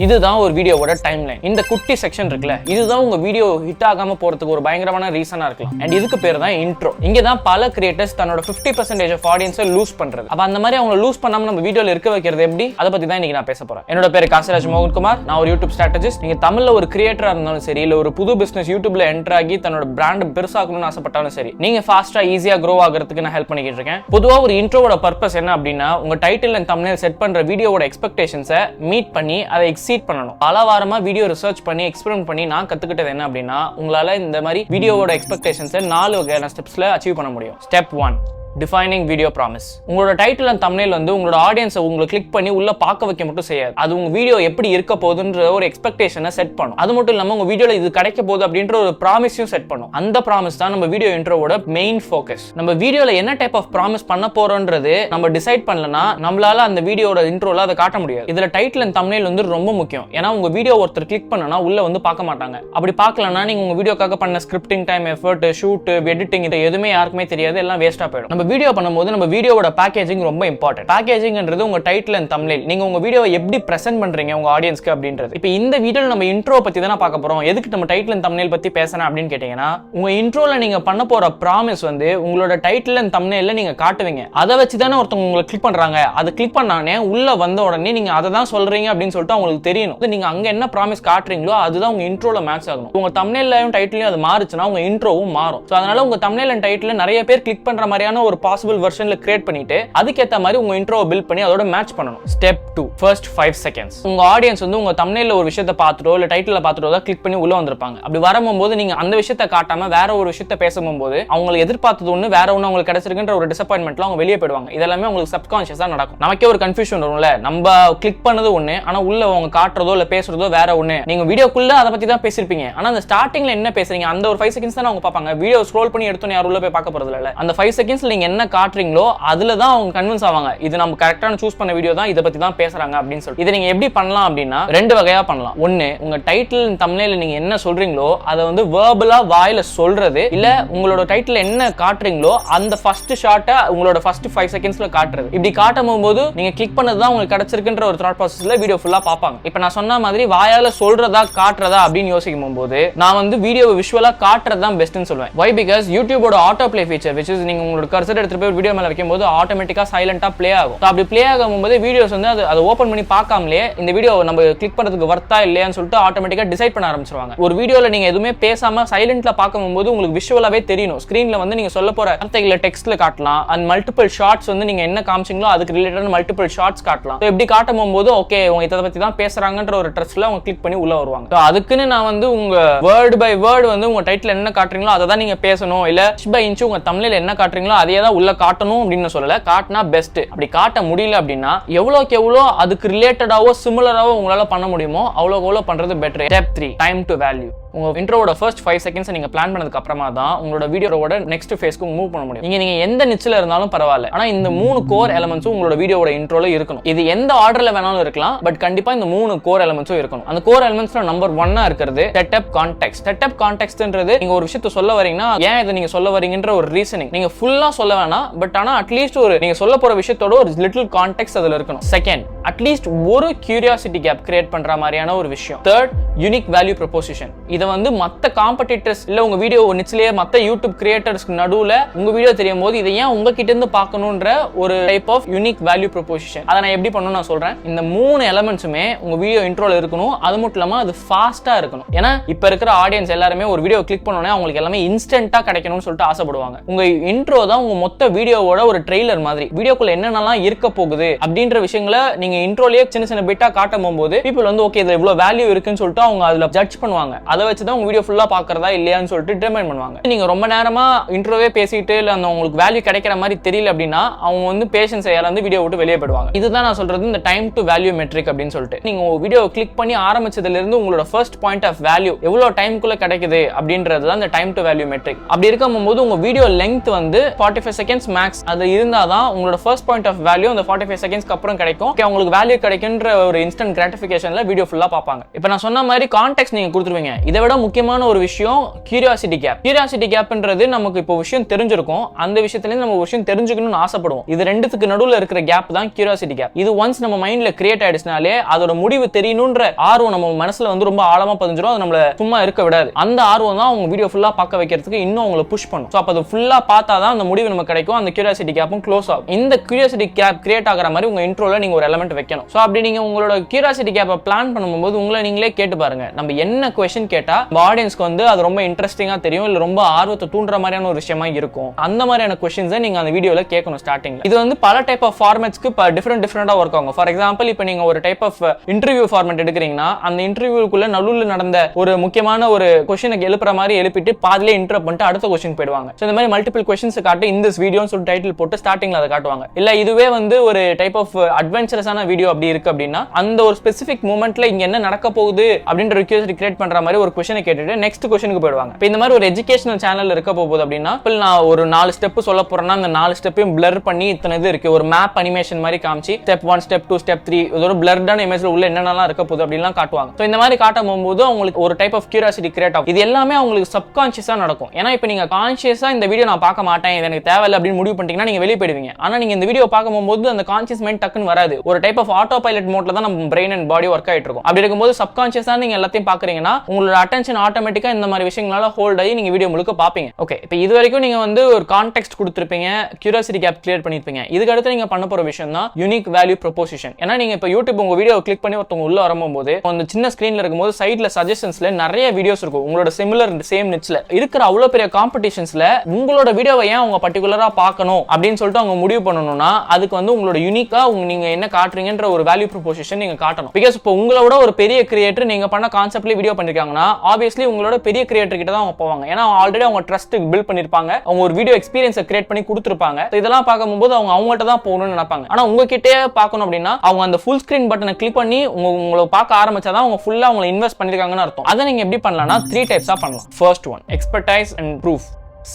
இதுதான் ஒரு வீடியோவோட டைம்லைன். இந்த குட்டி செக்ஷன் இருக்குல்ல, இதுதான் உங்க வீடியோ ஹிட் ஆகாம போறதுக்கு ஒரு பயங்கரமான ரீசனா இருக்கலாம். அண்ட் இதுக்கு பேர் தான் இன்ட்ரோ. இங்க தான் பல கிரியேட்டர்ஸ் தன்னோட 50% ஆஃப் ஆடியன்ஸை லூஸ் பண்றது. அப்ப அந்த மாதிரி அவங்க லூஸ் பண்ணாம நம்ம வீடியோல இருக்க வைக்கிறது எப்படி, அதை பத்தி தான் இன்னைக்கு நான் பேச போறேன். என்னோட பேர் காசிராஜ் மோகன்குமார். நான் ஒரு யூடியூப் ஸ்ட்ராட்டஜிஸ்ட். நீங்க தமிழ்ல ஒரு கிரியேட்டரா இருந்தாலும் சரி, இல்ல ஒரு புது பிசினஸ் யூடியூப்ல என்டர் ஆகி தன்னோட பிராண்ட் பெருசாக்கணும்னு ஆசைப்பட்டாலும் சரி, நீங்க ஃபாஸ்டா ஈஸியா க்ரோ ஆகிறதுக்கு நான் ஹெல்ப் பண்ணிக்கிட்டு இருக்கேன். பொதுவா ஒரு இன்ட்ரோவோட பர்பஸ் என்ன அப்படின்னா, உங்க டைட்டில் அண்ட் தம்ப்நெயில் செட் பண்ற வீடியோவோட எக்ஸ்பெக்டேஷன்ஸை மீட் பண்ணி அதை எக்ஸீட் பண்ணணும். பல வாரமா வீடியோ ரிசர்ச் பண்ணி எக்ஸ்பெரிமெண்ட் பண்ணி நான் கத்துக்கிட்டது என்ன அப்படின்னா, உங்களால இந்த மாதிரி வீடியோவோட எக்ஸ்பெக்டேஷன்ஸை 4 வகையான ஸ்டெப்ஸ்ல அச்சீவ் பண்ண முடியும். Step 1, defining video promise. உங்களோட டைட்டில் அண்ட் தம்ப்நெயில் வந்து உங்களோட ஆடியன்ஸை உங்களை கிளிக் பண்ணி உள்ள பார்க்க வைக்க மட்டும் செய்யாது. அது உங்க வீடியோ எப்படி இருக்க போகுதுன்ற ஒரு எக்ஸ்பெக்டேஷனை செட் பண்ணும். அது மட்டும் இல்லாம உங்க வீடியோல இது கிடைக்க போகுது அப்படின்ற ஒரு ப்ராமிஸையும் செட் பண்ணும். அந்த ப்ராமிஸ் தான் நம்ம வீடியோ இன்ட்ரோவோட மெயின் ஃபோக்கஸ். நம்ம வீடியோல என்ன டைப் ஆஃப் ப்ராமிஸ் பண்ண போறோம்ன்றது நம்ம டிசைட் பண்ணலனா நம்மளால அந்த வீடியோட இன்ட்ரோல அதை காட்ட முடியாது. இதுல டைட்டில் அண்ட் தம்ப்நெயில் வந்து ரொம்ப முக்கியம். ஏன்னா உங்க வீடியோ ஒருத்தர் கிளிக் பண்ணனா உள்ள வந்து பார்க்க மாட்டாங்க. அப்படி பார்க்கலனா நீங்க உங்க வீடியோக்காக பண்ண scripting time, effort, shoot, editing இது எதுவுமே யாருக்குமே தெரியாது, எல்லாம் வேஸ்டா போயிடும். நம்ம வீடியோ பண்ணும்போது நம்ம வீடியோவோட பேக்கேஜிங் ரொம்ப இம்பார்ட்டன்ட். பேக்கேஜிங்ன்றது உங்க டைட்டில் அண்ட் தம்ப்நெயில், நீங்க உங்க வீடியோவை எப்படி பிரசன்ட் பண்றீங்க உங்க ஆடியன்ஸ்க்கு அப்படின்றது. இப்போ இந்த வீடியோல நம்ம இன்ட்ரோ பத்தி தான் பார்க்க போறோம். எதுக்கு நம்ம டைட்டில் அண்ட் தம்ப்நெயில் பத்தி பேசணும் அப்படின்னு கேட்டீங்கன்னா, உங்க இன்ட்ரோல நீங்க பண்ண போற ப்ராமிஸ் வந்து உங்களோட டைட்டில் அண்ட் தம்ப்நெயில்ல நீங்க காட்டுவீங்க. அதை வச்சு தானே ஒருத்தவங்க உங்களை கிளிக் பண்றாங்க. அதை கிளிக் பண்ணானே உள்ள வந்த உடனே நீங்க அதை தான் சொல்றீங்க அப்படின்னு சொல்லிட்டு அவங்களுக்கு தெரியணும். நீங்க அங்க என்ன ப்ராமிஸ் காட்டுறீங்களோ அதுதான் உங்க இன்ட்ரோல மேட்ச் ஆகணும். உங்க தம்ப்நெயில்லையும் டைட்டிலையும் அது மாறுச்சுன்னா உங்க இன்ட்ரோவும் மாறும். ஸோ அதனால உங்க தம்ப்நெயில் அண்ட் டைட்டில் நிறைய பேர் கிளிக் பண்ற மாதிரியான ஒரு பாசிபிள் வெர்ஷன்ல கிரியேட் பண்ணிட்டு அதுக்கேத்த மாதிரி உங்க இன்ட்ரோவை பில்ட் பண்ணி அதோட மேட்ச் பண்ணணும். Step 2, first 5 seconds. உங்க ஆடியன்ஸ் வந்து உங்க தம்ப்நெயில்ல ஒரு விஷயத்தை பார்த்துட்டோ இல்ல டைட்டில்ல பார்த்துட்டோ தான் கிளிக் பண்ணி உள்ள வந்திருப்பாங்க. அப்படி வரும்போது நீங்க அந்த விஷயத்தை காட்டாம வேற ஒரு விஷயத்தை பேசும்போது அவங்களுக்கு எதிர்பார்த்தது ஒண்ணு, வேற ஒண்ணு அவங்களுக்கு கிடைச்சிருக்குன்ற ஒரு டிசப்பாயின்மெண்ட்ல அவங்க வெளியே போயிடுவாங்க. இதெல்லாமே உங்களுக்கு சப்கான்ஷியஸா நடக்கும். நமக்கே ஒரு கன்ஃபியூஷன் வரும்ல, நம்ம கிளிக் பண்ணது ஒண்ணு ஆனா உள்ள அவங்க காட்டுறதோ இல்ல பேசுறதோ வேற ஒண்ணு. நீங்க வீடியோக்குள்ள அதை பத்தி தான் பேசிருப்பீங்க, ஆனா அந்த ஸ்டார்டிங்ல என்ன பேசுறீங்க அந்த ஒரு 5 செகண்ட்ஸ் தான் அவங்க பார்ப்பாங்க. வீடியோ ஸ்க்ரோல் பண்ணி எடுத்தோன்னு யாரும் உள்ள போய் பார்க்க போறது இல்ல. அந்த 5 செகண்ட்ஸ்ல நீங்க என்ன காட்டுறீங்களோ அதுல தான் அவங்க கன்வின்ஸ் ஆவாங்க, இது நம்ம கரெக்டான சூஸ் பண்ண வீடியோ தான், இத பத்தி தான் பேசுறாங்க அப்படின்னு சொல்லி. இதை நீங்க எப்படி பண்ணலாம் அப்படின்னா 2 வகையா பண்ணலாம். ஒன்னு, உங்க டைட்டில் தம்ப்நெயில்ல நீங்க என்ன சொல்றீங்களோ அதை வந்து வெர்பலா வாயில சொல்றது, இல்ல உங்களோட டைட்டில் என்ன காட்டுறீங்களோ அந்த ஃபர்ஸ்ட் ஷாட்டை உங்களோட ஃபர்ஸ்ட் 5 செகண்ட்ஸ்ல காட்டுறது. இப்படி காட்டும் போது நீங்க கிளிக் பண்ணது தான் உங்களுக்கு கிடைச்சிருக்குன்ற ஒரு தாட் ப்ராசஸ்ல வீடியோ ஃபுல்லா பார்ப்பாங்க. இப்போ நான் சொன்ன மாதிரி வாயால சொல்றதா காட்டுறதா அப்படின்னு யோசிக்கும் போது நான் வந்து வீடியோவை விஷுவலா காட்டுறது தான் பெஸ்ட்னு சொல்லுவேன். வை? பிகாஸ் யூடியூபோட auto play feature, which is நீங்க உங்களோட கர்சர் எடுத்துட்டு போய் வீடியோ மேல வைக்கும்போது ஆட்டோமேட்டிக்கா சைலண்டா ப்ளே ஆகும். அப்படி ப்ளே ஆகும்போது வீடியோஸ் வந்து அதை ஓபன் பண்ணி பார்க்காமலே இந்த வீடியோ நம்ம கிளிக் பண்றதுக்கு வர்த்தா இல்லையான்னு சொல்லிட்டு ஆட்டோமேட்டிக்கா டிசைட் பண்ண ஆரம்பிச்சிருவாங்க. ஒரு வீடியோல நீங்க எதுவுமே பேசாம சைலண்ட்ல பார்க்கும்போது உங்களுக்கு விஷுவலாவே தெரியணும். ஸ்கிரீன்ல வந்து நீங்க சொல்ல போற வார்த்தைகளை டெக்ஸ்ட்ல காட்டலாம். அண்ட் மல்டிபிள் ஷார்ட்ஸ் வந்து நீங்க என்ன காமிச்சீங்களோ அதுக்கு ரிலேட்டட் மல்டிபிள் ஷார்ட்ஸ் காட்டலாம். இப்படி காட்டும் போது ஓகே உங்க இதை பத்தி தான் பேசுறாங்கன்ற ஒரு ட்ரஸ்ட்ல அவங்க கிளிக் பண்ணி உள்ள வருவாங்க. அதுக்குன்னு நான் வந்து உங்க வேர்ட் பை வேர்ட் வந்து உங்க டைட்டில் என்ன காட்டுறீங்களோ அதை தான் நீங்க பேசணும், இல்ல இன்ச் பை இன்ச் உங்க தம்ப்நெயில் என்ன காட்டுறீங்களோ அதையே தான் உள்ள காட்டணும் அப்படின்னு சொல்லல. காட்டினா பெஸ்ட். அப்படி காட்ட முடியல அப்படின்னா எவ்வளோக்கு எவ்வளோ அதுக்கு ரிலேட்டடாவோ சிமிலராவோ உங்களால பண்ண முடியுமோ அவ்வளோக்கு எவ்வளோ பண்றது better. Step 3, time to value. உங்க இன்ட்ரோவோட ஃபர்ஸ்ட் 5 செகண்ட்ஸ் நீங்க பிளான் பண்ணதுக்கு அப்புறமா தான் உங்களோட வீடியோவோட நெக்ஸ்ட் ஃபேஸ்க்கு மூவ் பண்ண முடியும். நீங்க எந்த நிச்சில இருந்தாலும் பரவாயில்ல, ஆனா இந்த 3 கோர் எலிமெண்ட்ஸும் உங்களோட வீடியோவோட இன்ட்ரோல இருக்கணும். இது எந்த ஆர்டர்ல வேணாலும் இருக்கலாம், பட் கண்டிப்பா இந்த 3 கோர் எலிமெண்ட்ஸும் இருக்கணும். அந்த கோர் எலிமெண்ட்ஸ்ல நம்பர் 1 இருக்கிறது செட்டப் கான்டெக்ஸ்ட். செட்டப் கான்டெக்ஸ்ட்ன்றது நீங்க ஒரு விஷயத்தை சொல்ல வரீங்கன்னா ஏன் இதை நீங்க சொல்ல வரீங்கன்ற ஒரு ரீசனிங். நீங்க ஃபுல்லா சொல்ல வேணாம், பட் ஆனா அட்லீஸ்ட் ஒரு நீங்க சொல்ல போற விஷயத்தோட ஒரு லிட்டில் கான்டெக்ஸ்ட் அதுல இருக்கணும். செகண்ட், அட்லீஸ்ட் ஒரு கியூரியாசிட்டி கேப் கிரியேட் பண்ற மாதிரியான ஒரு விஷயம். Third, unique value proposition. இதை வந்து மத்த காம்படிட்டர்ஸ் இல்ல உங்க வீடியோ நிச்சலையே மத்த யூடியூப் கிரியேட்டர்ஸ்க்கு நடுவுல உங்க வீடியோ தெரியும் போது இதை ஏன் உங்ககிட்ட இருந்து பார்க்கணும்ன்ற ஒரு type of unique value proposition. அதை நான் எப்படி பண்ணணும் நான் சொல்றேன். இந்த 3 எலிமெண்ட்ஸுமே உங்க வீடியோ இன்ட்ரோல இருக்கணும். அது மட்டும் இல்லாம அது ஃபாஸ்டா இருக்கணும். ஏன்னா இப்ப இருக்கிற ஆடியன்ஸ் எல்லாருமே ஒரு வீடியோ கிளிக் பண்ணோனே அவங்களுக்கு எல்லாமே இன்ஸ்டன்ட்டா கிடைக்கணும்னு சொல்லிட்டு ஆசைப்படுவாங்க. உங்க இன்ட்ரோ தான் உங்க மொத்த வீடியோவோட ஒரு ட்ரெய்லர் மாதிரி. வீடியோக்குள்ள என்னென்னலாம் இருக்க போகுது அப்படின்ற விஷயங்களை நீங்க இன்ட்ரோலயே சின்ன சின்ன பிட்டா காட்டும் போது பீப்புள் வந்து ஓகே இதுல இவ்வளவு வேல்யூ இருக்குன்னு சொல்லிட்டு அவங்க அதுல ஜட்ஜ் பண்ணுவாங்க. அதை வச்சுதான் உங்க வீடியோ ஃபுல்லா பார்க்கறதா இல்லையான்னு சொல்லிட்டு டிட்டர்மைன் பண்ணுவாங்க. நீங்க ரொம்ப நேரமா இன்ட்ரோவே பேசிட்டு இல்ல அந்த உங்களுக்கு வேல்யூ கிடைக்கிற மாதிரி தெரியல அப்படின்னா அவங்க வந்து பேஷன்ஸ் இழந்து வீடியோ விட்டு வெளியே போயிடுவாங்க. இதுதான் நான் சொல்றது இந்த டைம் டு வேல்யூ மெட்ரிக் அப்படின்னு சொல்லிட்டு. நீங்க வீடியோ கிளிக் பண்ணி ஆரம்பிச்சதுல இருந்து உங்களோட ஃபர்ஸ்ட் பாயிண்ட் ஆஃப் வேல்யூ எவ்வளவு டைம்க்குள்ள கிடைக்குது அப்படின்றது தான் இந்த டைம் டு வேல்யூ மெட்ரிக். அப்படி இருக்கும்போது உங்க வீடியோ லெங்த் வந்து 45 செகண்ட்ஸ் மேக்ஸ் அது இருந்தாதான் உங்களோட ஃபர்ஸ்ட் பாயிண்ட் ஆஃப் வேல்யூ அந்த 45 செகண்ட்ஸ்க்கு அப்புறம் கிடைக்கும். உங்களுக்கு வேல்யூ கிடைக்குன்ற ஒரு இன்ஸ்டன்ட் கிராட்டிஃபிகேஷன்ல வீடியோ ஃபுல்லா பார்ப்பாங்க. இப்போ நான் சொன்ன மாதிரி கான்டெக்ஸ்ட் நீங்க கொடுத்துருவீங்க. இதை இதை விட முக்கியமான ஒரு விஷயம் கியூரியாசிட்டி கேப். கியூரியாசிட்டி கேப்ன்றது நமக்கு இப்போ விஷயம் தெரிஞ்சிருக்கும், அந்த விஷயத்துல நம்ம விஷயம் தெரிஞ்சுக்கணும்னு ஆசைப்படுவோம். இது ரெண்டுத்துக்கு நடுவுல இருக்கிற கேப் தான் கியூரியாசிட்டி கேப். இது ஒன்ஸ் நம்ம மைண்ட்ல கிரியேட் ஆயிடுச்சுனாலே அதோட முடிவு தெரியணும்ன்ற ஆர்வம் நம்ம மனசுல வந்து ரொம்ப ஆழமா பதிஞ்சிரும். அது நம்மள சும்மா இருக்க விடாது. அந்த ஆர்வம் தான் உங்க வீடியோ ஃபுல்லா பார்க்க வைக்கிறதுக்கு இன்னும் உங்களை புஷ் பண்ணும். சோ அப்ப அது ஃபுல்லா பார்த்தாதான் அந்த முடிவு நமக்கு கிடைக்கும், அந்த கியூரியாசிட்டி கேப்பும் க்ளோஸ் ஆகும். இந்த கியூரியாசிட்டி கேப் கிரியேட் ஆகிற மாதிரி உங்க இன்ட்ரோல நீங்க ஒரு எலிமெண்ட் வைக்கணும். சோ அப்படி நீங்க உங்களோட கியூரியாசிட்டி கேப்பை பிளான் பண்ணும்போது உங்களை நீங்களே கேட்டு பாருங்க, நம்ம என்ன क्वेश्चन கேட்டா ஆடியன்ஸ்க்கு வந்து அது ரொம்ப இன்ட்ரெஸ்டிங்கா தெரியும், இல்ல ரொம்ப ஆர்வத்தை தூண்டுற மாதிரியான ஒரு விஷயமா இருக்கும். அந்த மாதிரியான क्वेश्चंस நீங்க அந்த வீடியோல கேட்கணும் ஸ்டார்டிங்ல. இது வந்து பல டைப் ஆஃப் ஃபார்மேட்ஸ்க்கு டிஃபரெண்டா ஒர்க் ஆகும். ஃபார் எக்ஸாம்பிள் இப்போ நீங்க ஒரு டைப் ஆஃப் இன்டர்வியூ ஃபார்மேட் எடுக்கிறீங்கன்னா அந்த இன்டர்வியூக்குள்ள நடுவில் நடந்த ஒரு முக்கியமான ஒரு क्वेश्चन எழுப்புற மாதிரி எழுப்பிட்டு பாதிலே இன்டரப்ட் பண்ணிட்டு அடுத்த क्वेश्चन போயிடுவாங்க. சோ இந்த மாதிரி மல்டிபிள் क्वेश्चंस காட்டி இந்த வீடியோன்னு சொல்லி டைட்டில் போட்டு ஸ்டார்டிங்ல அதை காட்டுவாங்க. இல்ல இதுவே வந்து ஒரு டைப் ஆஃப் அட்வென்ச்சரஸான வீடியோ அப்படி இருக்கு அப்படின்னா அந்த ஒரு ஸ்பெசிபிக் மூமெண்ட்ல இங்க என்ன நடக்க போகுது அப்படின்ற கியூரியாசிட்டி கிரியேட் பண்ற மாதிரி ஒரு क्वेश्चन கேட்டுட்டு நெக்ஸ்ட் क्वेश्चनக்கு போயிடுவாங்க. இப்போ இந்த மாதிரி ஒரு எஜுகேஷனல் சேனல் இருக்க போகுது அப்படின்னா இப்போ நான் ஒரு 4 ஸ்டெப் சொல்ல போறேன்னா அந்த 4 ஸ்டெப்பையும் பிளர் பண்ணி இத்தனை இது இருக்கு, ஒரு மேப் அனிமேஷன் மாதிரி காமிச்சு ஸ்டெப் 1 ஸ்டெப் 2 ஸ்டெப் 3 ஒரு பிளர்டான இமேஜ்ல உள்ள என்னென்னலாம் இருக்க போகுது அப்படிலாம் காட்டுவாங்க. சோ இந்த மாதிரி காட்டும் போது உங்களுக்கு ஒரு டைப் ஆஃப் கியூரியாசிட்டி கிரியேட் ஆகும். இது எல்லாமே உங்களுக்கு சப்கான்ஷியஸா நடக்கும். ஏன்னா இப்போ நீங்க கான்ஷியஸா இந்த வீடியோ நான் பார்க்க மாட்டேன், இது எனக்கு தேவையில்லை அப்படின்னு முடிவு பண்ணிட்டீங்கன்னா நீங்க வெளியே போயிடுவீங்க. ஆனா நீங்க இந்த வீடியோ பார்க்கும்போது அந்த கான்ஷியஸ் மைண்ட் டக்குன்னு வராது. ஒரு டைப் ஆஃப் ஆட்டோ பைலட் மோட்ல தான் நம்ம பிரெயின் அண்ட் பாடி ஒர்க் ஆயிட்டு இருக்கும். அப்படி இருக்கும்போது சப்கான்ஷியஸா நீங்க எல்லாத்தையும் பாக்குறீங்கன்னா உங்களோட அட்டென்ஷன் ஆட்டோமேட்டிக்கா இந்த மாதிரி விஷயங்களால ஹோல்ட் ஆகி நீங்க வீடியோ முழுக்க பாப்பீங்க. ஓகே, இப்போ இது வரைக்கும் நீங்க வந்து ஒரு கான்டெக்ஸ்ட் கொடுத்திருப்பீங்க, கியூரியாசிட்டி கேப் கிளியர் பண்ணிருப்பீங்க. இதுக்கு அடுத்து நீங்க பண்ண போற விஷயம் தான் யூனிக் வேல்யூ ப்ரொபோசிஷன். ஏன்னா நீங்க இப்போ யூடியூப் உங்க வீடியோ கிளிக் பண்ணி ஒருத்தவங்க உள்ள வரும்போது அந்த சின்ன ஸ்கிரீன்ல இருக்கும்போது சைட்ல சஜஷன்ஸ்ல நிறைய வீடியோஸ் இருக்கும் உங்களோட சிமிலர் சேம் நிச்ல இருக்கிற அவ்வளவு பெரிய காம்படிஷன்ஸ்ல உங்களோட வீடியோவை ஏன் அவங்க பர்டிகுலரா பார்க்கணும் அப்படின்னு சொல்லிட்டு அவங்க முடிவு பண்ணணும்னா அதுக்கு வந்து உங்களோட யூனிக்கா நீங்க என்ன காட்டுறீங்கன்ற ஒரு வேல்யூ ப்ரொபோசிஷன் நீங்க காட்டணும். பிகாஸ் இப்போ உங்களோட ஒரு பெரிய கிரியேட்டர் நீங்க பண்ண கான்செப்ட்ல வீடியோ பண்ணிருக்காங்கன்னா ஆப்வியஸ்லி உங்களோட பெரிய கிரியேட்டர் கிட்ட தான் அவங்க போவாங்க. ஏன்னா ஆல்ரெடி அவங்க ட்ரஸ்ட் பில்ட் பண்ணிருப்பாங்க, அவங்க ஒரு வீடியோ எக்ஸ்பீரியன்ஸை கிரியேட் பண்ணி கொடுத்துருப்பாங்க. இதெல்லாம் பார்க்கும்போது அவங்க அவங்கள்ட்ட தான் போகணும்னு நினைப்பாங்க. ஆனா உங்ககிட்டே பார்க்கணும் அப்படின்னா அவங்க அந்த ஃபுல் ஸ்கிரீன் பட்டனை கிளிக் பண்ணி உங்களை பார்க்க ஆரம்பிச்சாதான் அவங்க ஃபுல்லா உங்களை இன்வெஸ்ட் பண்ணிருக்காங்கன்னு அர்த்தம். அதை நீங்க எப்படி பண்ணலாம்னா 3 டைப்ஸா பண்ணலாம். First one expertise and proof,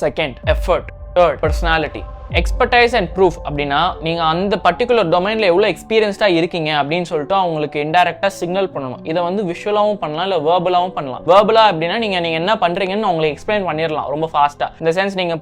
second effort, third personality. Expertise and proof அப்படின்னா நீங்க அந்த பர்டிகுலர் டொமைன்ல எவ்வளவு எக்ஸ்பீரியன்ஸ்டா இருக்கீங்க அப்படின்னு சொல்லிட்டு அவங்களுக்கு இன்டைரக்டா சிக்னல் பண்ணணும். இதை வந்து விஷுவலாவும் பண்ணலாம், இல்ல வேர்பலாவும் பண்ணலாம். வேர்பலா அப்படின்னா நீங்க என்ன பண்றீங்கன்னு அவங்களுக்கு எக்ஸ்பிளைன் பண்ணிடலாம் ரொம்ப ஃபாஸ்டா. இந்த சென்ஸ் நீங்க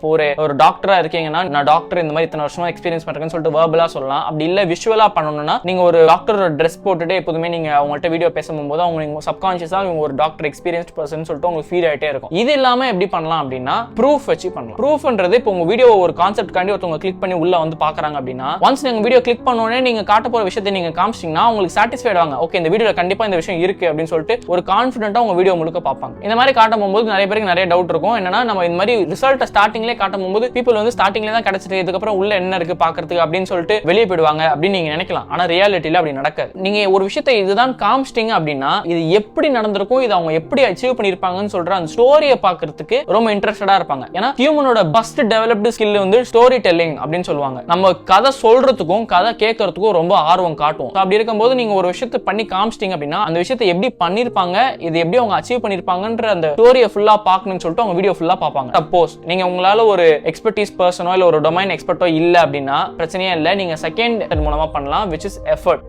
ஒரு டாக்டரா இருக்கீங்கன்னா நான் டாக்டர் இந்த மாதிரி இத்தனை வருஷமா எக்ஸ்பீரியன்ஸ் பண்றேன்னு சொல்லிட்டு வேர்பலா சொல்லலாம். அப்படி இல்ல விஷுவலா பண்ணணும்னா நீங்க ஒரு டாக்டர் ட்ரெஸ் போட்டுட்டு எப்போதுமே நீங்க அவங்கள்ட்ட வீடியோ பேசும்போது அவங்க சப்கான்ஷியஸா இவங்க ஒரு டாக்டர் எக்ஸ்பீரியன்ஸ்ட் பர்சன் சொல்லிட்டு உங்களுக்கு ஃபீல் ஆயிட்டே இருக்கும். இது இல்லாம எப்படி பண்ணலாம் அப்படின்னா ப்ரூஃப் வச்சு பண்ணலாம். ப்ரூஃப்ன்றது இப்போ உங்க வீடியோ ஒரு கான்செப்ட் காண்டி ஒருத்தவங்க கிளிக் பண்ணி உள்ள வந்து பாக்குறாங்க அப்படின்னா ஒன்ஸ் நீங்க வீடியோ கிளிக் பண்ண உடனே நீங்க காட்ட போற விஷயத்தை நீங்க காமிச்சீங்கன்னா உங்களுக்கு சாட்டிஸ்ஃபைட் ஆவாங்க. ஓகே, இந்த வீடியோல கண்டிப்பா இந்த விஷயம் இருக்கு அப்படின்னு சொல்லிட்டு ஒரு கான்ஃபிடென்ட்டா உங்க வீடியோ முழுக்க பார்ப்பாங்க. இந்த மாதிரி காட்டும் போது நிறைய பேருக்கு நிறைய டவுட் இருக்கும். என்னன்னா நம்ம இந்த மாதிரி ரிசல்ட் ஸ்டார்டிங்லேயே காட்டும் போது பீப்புள் வந்து ஸ்டார்டிங்ல தான் கிடைச்சிட்டு இதுக்கப்புறம் உள்ள என்ன இருக்கு பாக்குறதுக்கு அப்படின்னு சொல்லிட்டு வெளியே போயிடுவாங்க அப்படின்னு நீங்க நினைக்கலாம். ஆனா ரியாலிட்டியில அப்படி நடக்காது. நீங்க ஒரு விஷயத்தை இதுதான் காமிச்சிட்டீங்க அப்படின்னா இது எப்படி நடந்திருக்கும், இது அவங்க எப்படி அச்சீவ் பண்ணிருப்பாங்கன்னு சொல்ற அந்த ஸ்டோரியை பாக்குறதுக்கு ரொம்ப இன்ட்ரெஸ்டடா இருப்பாங்க. ஏன்னா ஹியூமனோட ஃபர்ஸ்ட் டெவலப்டு ஸ்கில் வந்து ஸ்டோரி டெல்லிங் அப்படின்னு சொல்லுவாங்க. நம்ம கதை சொல்றதுக்கும் கதை கேட்கறதுக்கும் ரொம்ப ஆர்வம் காட்டும். அப்படி இருக்கும்போது நீங்க ஒரு விஷயத்தை பண்ணி காமிச்சிட்டீங்க அப்படின்னா அந்த விஷயத்தை எப்படி பண்ணிருப்பாங்க, இது எப்படி அவங்க அச்சீவ் பண்ணிருப்பாங்கன்ற அந்த ஸ்டோரியை ஃபுல்லா பார்க்கணும்னு சொல்லிட்டு அவங்க வீடியோ ஃபுல்லா பார்ப்பாங்க. சப்போஸ் நீங்க உங்களால ஒரு எக்ஸ்பர்டீஸ் பர்சனோ இல்ல ஒரு டொமைன் எக்ஸ்பர்ட்டோ இல்ல அப்படின்னா பிரச்சனையே இல்லை, நீங்க செகண்ட் மெத்தட் மூலமா பண்ணலாம், which is effort.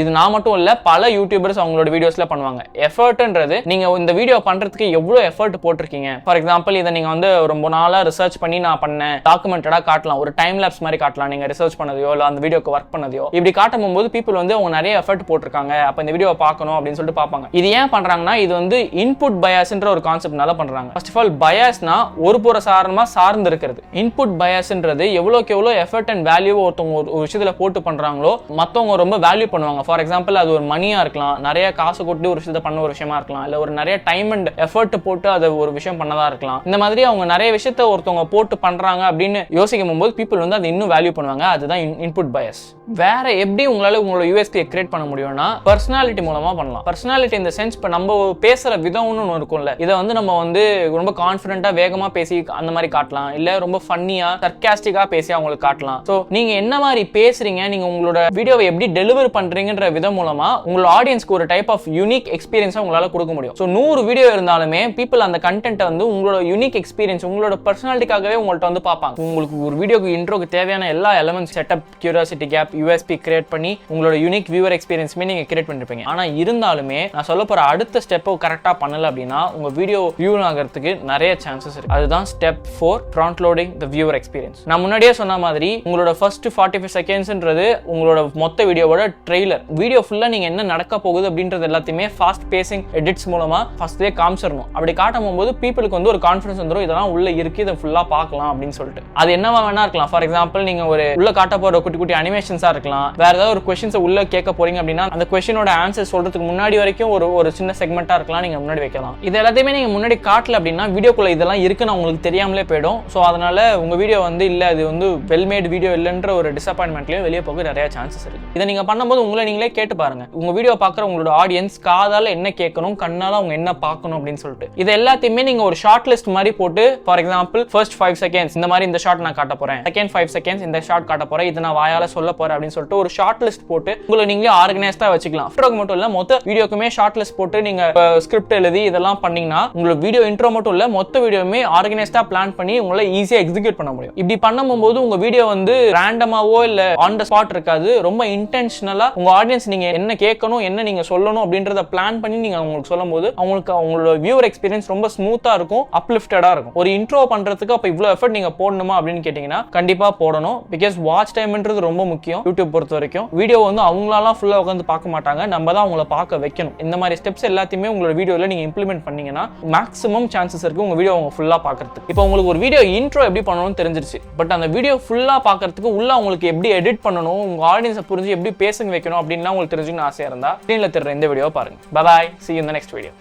இது நான் மட்டும் இல்ல, பல யூடியூபர்ஸ் அவங்களோட வீடியோஸ்ல பண்ணுவாங்க. எஃபர்ட்ன்றது நீங்க இந்த வீடியோ பண்றதுக்கு எவ்வளவு எஃபர்ட் போட்டிருக்கீங்க. ஃபார் எக்ஸாம்பிள் இதை நீங்க வந்து ரொம்ப நாளா ரிசர்ச் பண்ணி நான் பண்ணேன் டாக்குமெண்டடா காட்டலாம், ஒரு டைம் லேப்ஸ் மாதிரி காட்டலாம், நீங்க ரிசர்ச் பண்ணதையோ இல்ல அந்த வீடியோக்கு ஒர்க் பண்ணதையோ. இப்படி காட்டும் போது பீப்புள் வந்து அவங்க நிறைய எஃபர்ட் போட்டிருக்காங்க, அப்ப இந்த வீடியோ பார்க்கணும் அப்படின்னு சொல்லிட்டு பார்ப்பாங்க. இது ஏன் பண்றாங்கன்னா இது வந்து இன்புட் பயாஸ்ன்ற ஒரு கான்செப்ட்னால பண்றாங்க. ஃபர்ஸ்ட் ஆஃப் ஆல் பயாஸ்னா ஒரு புற சாரமா சார்ந்து இருக்கிறது. இன்புட் பயாஸ்ன்றது எவ்வளவுக்கு எவ்வளவு எஃபர்ட் அண்ட் வேல்யூ ஒருத்தவங்க ஒரு விஷயத்துல போட்டு பண்றாங்களோ மத்தவங்க ரொம்ப வேல்யூ பண்ணுவாங்க. ஃபார் எக்ஸாம்பிள் அது ஒரு மணியா இருக்கலாம், நிறைய காசு கொட்டி ஒரு விஷயத்தை பண்ண ஒரு விஷயமா இருக்கலாம், இல்ல ஒரு நிறைய டைம் அண்ட் எஃபர்ட் போட்டு அதை ஒரு விஷயம் பண்ணதா இருக்கலாம். இந்த மாதிரி அவங்க நிறைய விஷயத்தை ஒருத்தவங்க போட்டு பண்றாங்க அப்படின்னு யோசிக்கும் போது பீப்புள் வந்து அதை இன்னும் வேல்யூ பண்ணுவாங்க. அதுதான் இன்புட் பயஸ். வேற எப்படி உங்களால உங்களோட யூஎஸ்பி கிரியேட் பண்ண முடியும்னா பர்சனாலிட்டி மூலமா பண்ணலாம். பர்சனாலிட்டி இந்த சென்ஸ் இப்ப நம்ம பேசுற விதம்னு ஒன்று இருக்கும்ல, இதை வந்து நம்ம வந்து ரொம்ப கான்ஃபிடென்ட்டா வேகமா பேசி அந்த மாதிரி காட்டலாம், இல்ல ரொம்ப ஃபன்னியா சர்க்காஸ்டிக்கா பேசி அவங்களுக்கு காட்டலாம். ஸோ நீங்க என்ன மாதிரி பேசுறீங்க, நீங்க உங்களோட வீடியோவை எப்படி டெலிவர் பண்றீங்க பண்றீங்கன்ற விதம் மூலமா உங்களோட ஆடியன்ஸ்க்கு ஒரு டைப் ஆஃப் யூனிக் எக்ஸ்பீரியன்ஸை உங்களால கொடுக்க முடியும். ஸோ 100 வீடியோ இருந்தாலுமே பீப்புள் அந்த கண்டென்ட்டை வந்து உங்களோட யூனிக் எக்ஸ்பீரியன்ஸ், உங்களோட பர்சனாலிட்டிக்காகவே உங்கள்ட்ட வந்து பார்ப்பாங்க. உங்களுக்கு ஒரு வீடியோக்கு இன்ட்ரோக்கு தேவையான எல்லா elements, setup, curiosity gap, USP create பண்ணி உங்களோட யூனிக் வியூவர் எக்ஸ்பீரியன்ஸுமே நீங்க கிரியேட் பண்ணிருப்பீங்க. ஆனா இருந்தாலுமே நான் சொல்ல போற அடுத்த ஸ்டெப்பை கரெக்டா பண்ணல அப்படின்னா உங்க வீடியோ வியூ ஆகிறதுக்கு நிறைய சான்சஸ் இருக்கு. அதுதான் ஸ்டெப் 4, ஃப்ரண்ட் லோடிங் தி வியூவர் எக்ஸ்பீரியன்ஸ். நான் முன்னாடியே சொன்ன மாதிரி உங்களோட ஃபர்ஸ்ட் 45 செகண்ட்ஸ்ன்றது உங்களோட மொத்த வீடியோவோட ட்ரெய்லர். வீடியோ ஃபுல்லா நீங்க என்ன நடக்க போகுது அப்படின்றது எல்லாத்தையுமே ஃபாஸ்ட் பேசிங் எடிட்ஸ் மூலமா ஃபர்ஸ்ட்லேயே காமிச்சிடணும். அப்படி காட்டும் போது பீப்புளுக்கு வந்து ஒரு கான்ஃபிடன்ஸ் வந்துடும், இதெல்லாம் உள்ள இருக்கு, இதை ஃபுல்லா பார்க்கலாம் அப்படின்னு சொல்லிட்டு. அது என்னவா வேணா இருக்கலாம். ஃபார் எக்ஸாம்பிள் நீங்க ஒரு உள்ள காட்ட போற குட்டி குட்டி அனிமேஷன்ஸா இருக்கலாம். வேற ஏதாவது ஒரு கொஸ்டின்ஸை உள்ள கேட்க போறீங்க அப்படின்னா அந்த கொஸ்டினோட ஆன்சர் சொல்றதுக்கு முன்னாடி வரைக்கும் ஒரு சின்ன செக்மெண்டா இருக்கலாம், நீங்க முன்னாடி வைக்கலாம். இது எல்லாத்தையுமே நீங்க முன்னாடி காட்டல அப்படின்னா வீடியோக்குள்ள இதெல்லாம் இருக்குன்னு உங்களுக்கு தெரியாமலே போயிடும். ஸோ அதனால உங்க வீடியோ வந்து இல்ல அது வந்து வெல்மேட் வீடியோ இல்லைன்ற ஒரு டிசப்பாயின்மெண்ட்லயும் வெளியே போக நிறைய சான்சஸ் இருக்கு. இதை நீங்க பண்ணும்போது உங்களை நீங்களே கேட்டு பாருங்க, உங்க வீடியோ பார்க்குற உங்களோட ஆடியன்ஸ் காதால என்ன கேட்கணும், கண்ணால அவங்க என்ன பார்க்கணும் அப்படின்னு சொல்லிட்டு. இது எல்லாத்தையுமே நீங்க ஒரு ஷார்ட் லிஸ்ட் மாதிரி போட்டு, ஃபார் எக்ஸாம்பிள் ஃபர்ஸ்ட் 5 செகண்ட்ஸ் இந்த மாதிரி இந்த ஷார்ட் நான் காட்ட போறேன், செகண்ட் 5 செகண்ட்ஸ் இந்த ஷார்ட் காட்ட போறேன், இதை நான் வாயால சொல்ல போறேன் அப்படின்னு சொல்லிட்டு ஒரு ஷார்ட் லிஸ்ட் போட்டு உங்களை நீங்களே ஆர்கனைஸ்டா வச்சுக்கலாம். இன்ட்ரோக்கு மட்டும் இல்ல மொத்த வீடியோக்குமே ஷார்ட் லிஸ்ட் போட்டு நீங்க ஸ்கிரிப்ட் எழுதி இதெல்லாம் பண்ணீங்கன்னா உங்களோட வீடியோ இன்ட்ரோ மட்டும் இல்ல மொத்த வீடியோவுமே ஆர்கனைஸ்டா பிளான் பண்ணி உங்களை ஈஸியா எக்ஸிக்யூட் பண்ண முடியும். இப்படி பண்ணும்போது உங்க வீடியோ வந்து ரேண்டமாவோ இல்ல ஆன் த ஸ்பாட் இருக்காது, ரொம்ப இன்டென்ஷனலா உங்க ஆடியன்ஸ் நீங்க என்ன கேட்கணும், என்ன நீங்க சொல்லணும் அப்படின்றத பிளான் பண்ணி நீங்க அவங்களுக்கு சொல்லும்போது அவங்களுக்கு அவங்களோட வியூவர் எக்ஸ்பீரியன்ஸ் ரொம்ப ஸ்மூத்தா இருக்கும், அப்லிஃப்டடா இருக்கும். ஒரு இன்ட்ரோ பண்றதுக்கு அப்ப இவ்வளவு எஃபர்ட் நீங்க போடணுமா அப்படின்னு கேட்டீங்கன்னா கண்டிப்பா போடணும். பிகாஸ் வாட்ச் டைம்ன்றது ரொம்ப முக்கியம். யூடியூப் பொறுத்த வரைக்கும் வீடியோ வந்து அவங்களால ஃபுல்லா உட்காந்து பார்க்க மாட்டாங்க, நம்ம தான் அவங்கள பார்க்க வைக்கணும். இந்த மாதிரி ஸ்டெப்ஸ் எல்லாத்தையுமே உங்களோட வீடியோல நீங்க இம்ப்ளிமெண்ட் பண்ணீங்கன்னா மேக்ஸிமம் சான்சஸ் இருக்கு உங்க வீடியோ அவங்க ஃபுல்லா பார்க்கறதுக்கு. இப்போ உங்களுக்கு ஒரு வீடியோ இன்ட்ரோ எப்படி பண்ணணும்னு தெரிஞ்சிருச்சு. பட் அந்த வீடியோ ஃபுல்லா பார்க்கறதுக்கு உள்ள உங்களுக்கு எப்படி எடிட் பண்ணணும், உங்க ஆடியன்ஸை புரிஞ்சு எப்படி பேசுங்க வைக்கணும் அப்படின்லாம் உங்களுக்கு தெரிஞ்சுக்கணும் ஆசையா இருந்தா ஸ்க்ரீன்ல தெரியுற இந்த வீடியோ பாருங்க. Bye bye, see you in the next video.